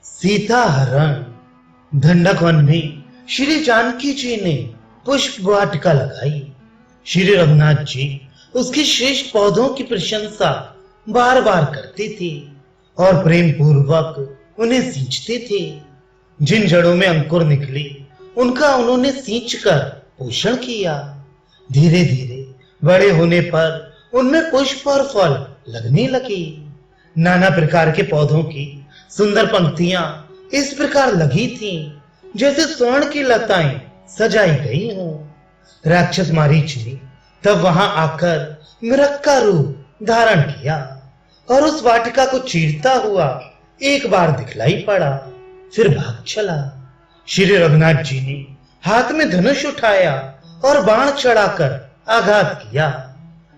सीता हरण। दंडक वन में श्री जानकी जी ने पुष्प वाटिका लगाई। श्री रघुनाथ जी उसके श्रेष्ठ पौधों की प्रशंसा बार बार करते थे और प्रेम पूर्वक उन्हें सींचते थे। जिन जड़ों में अंकुर निकले उनका उन्होंने सींच कर पोषण किया। धीरे धीरे बड़े होने पर उनमें पुष्प और फल लगने लगे। नाना प्रकार के पौधों की सुंदर पंक्तियां इस प्रकार लगी थीं जैसे स्वर्ण की लताएं सजाई गई हों। राक्षस मारीच ने तब वहां आकर मृग का रूप धारण किया और उस वाटिका को चीरता हुआ एक बार दिखलाई पड़ा, फिर भाग चला। श्री रघुनाथ जी ने हाथ में धनुष उठाया और बाण चढ़ाकर आघात किया।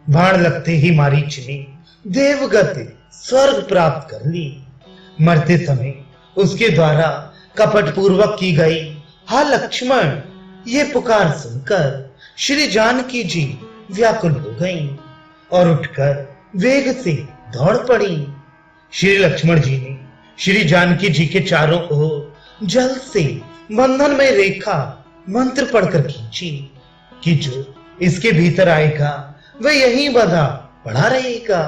बाण लगते ही मारीच ने देवगति स्वर्ग प्राप्त कर ली। मरते समय उसके द्वारा कपट पूर्वक की गई हा लक्ष्मण ये पुकार सुनकर श्री जानकी जी व्याकुल हो गईं और उठकर वेग से दौड़ पड़ी। श्री लक्ष्मण जी ने श्री जानकी जी के चारों ओर जल से बंधन में रेखा मंत्र पढ़कर खींची कि जो इसके भीतर आएगा वह यहीं बंधा पड़ा रहेगा।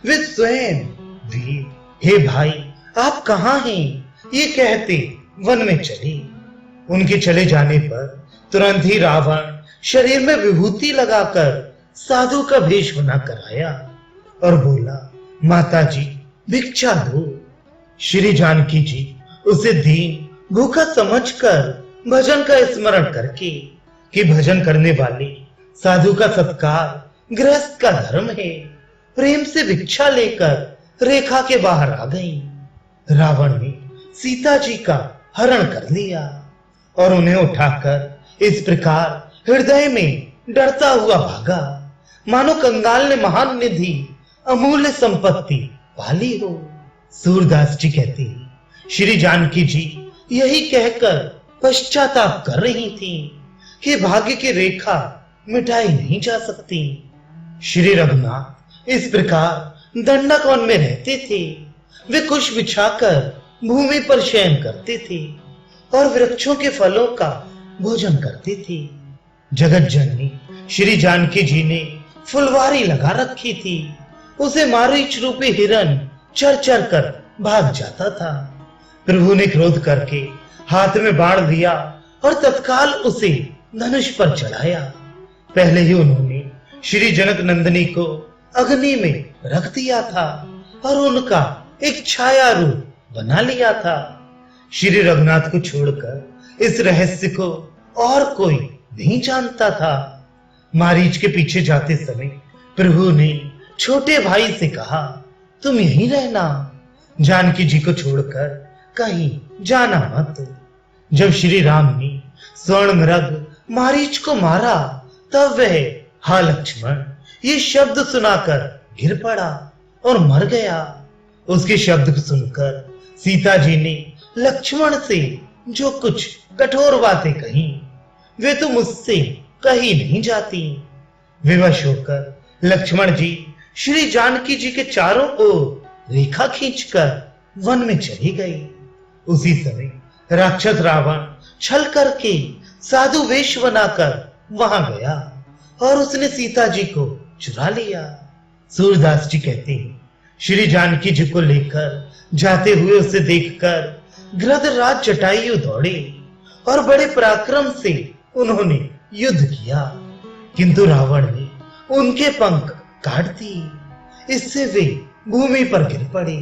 वे स्वयं वीर, हे भाई आप कहाँ हैं? ये कहते वन में चले। उनके चले जाने पर तुरंत ही रावण शरीर में विभूति लगाकर साधु का वेश बनाकर आया और बोला, माता जी भिक्षा दो। श्री जानकी जी उसे दीन भूखा समझकर भजन का स्मरण करके कि भजन करने वाले साधु का सत्कार गृहस्थ का धर्म है, प्रेम से भिक्षा लेकर रेखा के बाहर आ गई। रावण ने सीता जी का हरण कर लिया और उन्हें उठाकर इस प्रकार हृदय में डरता हुआ भागा मानो कंगाल ने महान निधि अमूल्य संपत्ति पाली हो। सूरदास जी कहते हैं, श्री जानकी जी यही कहकर पश्चाताप कर रही थी कि भाग्य की रेखा मिटाई नहीं जा सकती। श्री रघुनाथ इस प्रकार दंडक वन में रहते थे। वे कुश बिछाकर भूमि पर शयन करते थे और वृक्षों के फलों का भोजन करते थे। जगत जननी श्री जानकी जी ने फुलवारी लगा रखी थी। उसे मारीच रूपी हिरण चर चर कर भाग जाता था। प्रभु ने क्रोध करके हाथ में बाण लिया और तत्काल उसे धनुष पर चढ़ाया। पहले ही उन्होंने श्री जनक नंदिनी को अग्नि में रख दिया था और उनका एक छाया रूप बना लिया था। श्री रघुनाथ को छोड़कर इस रहस्य को और कोई नहीं जानता था। मारीच के पीछे जाते समय प्रभु ने छोटे भाई से कहा, तुम यहीं रहना, जानकी जी को छोड़कर कहीं जाना मत। जब श्री राम ने स्वर्ण मृग मारीच को मारा तब वह हा लक्ष्मण ये शब्द सुनाकर गिर पड़ा और मर गया। उसके शब्द को सुनकर सीता जी ने लक्ष्मण से जो कुछ कठोर बातें कही वे तो मुझसे कही नहीं जाती। विवश होकर लक्ष्मण जी श्री जानकी जी के चारों ओर रेखा खींचकर वन में चली गई। उसी समय राक्षस रावण छल करके साधु वेश बनाकर वहां गया और उसने सीता जी को चुरा लिया। सूरदास जी कहते हैं, श्री जानकी जी को लेकर जाते हुए उसे देखकर गृधराज जटायु दौड़े और बड़े पराक्रम से उन्होंने युद्ध किया, किंतु रावण ने उनके पंख काट दिए। इससे वे भूमि पर गिर पड़े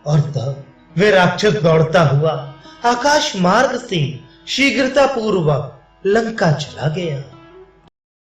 और तब वे राक्षस दौड़ता हुआ आकाश मार्ग से शीघ्रता पूर्वक लंका चला गया।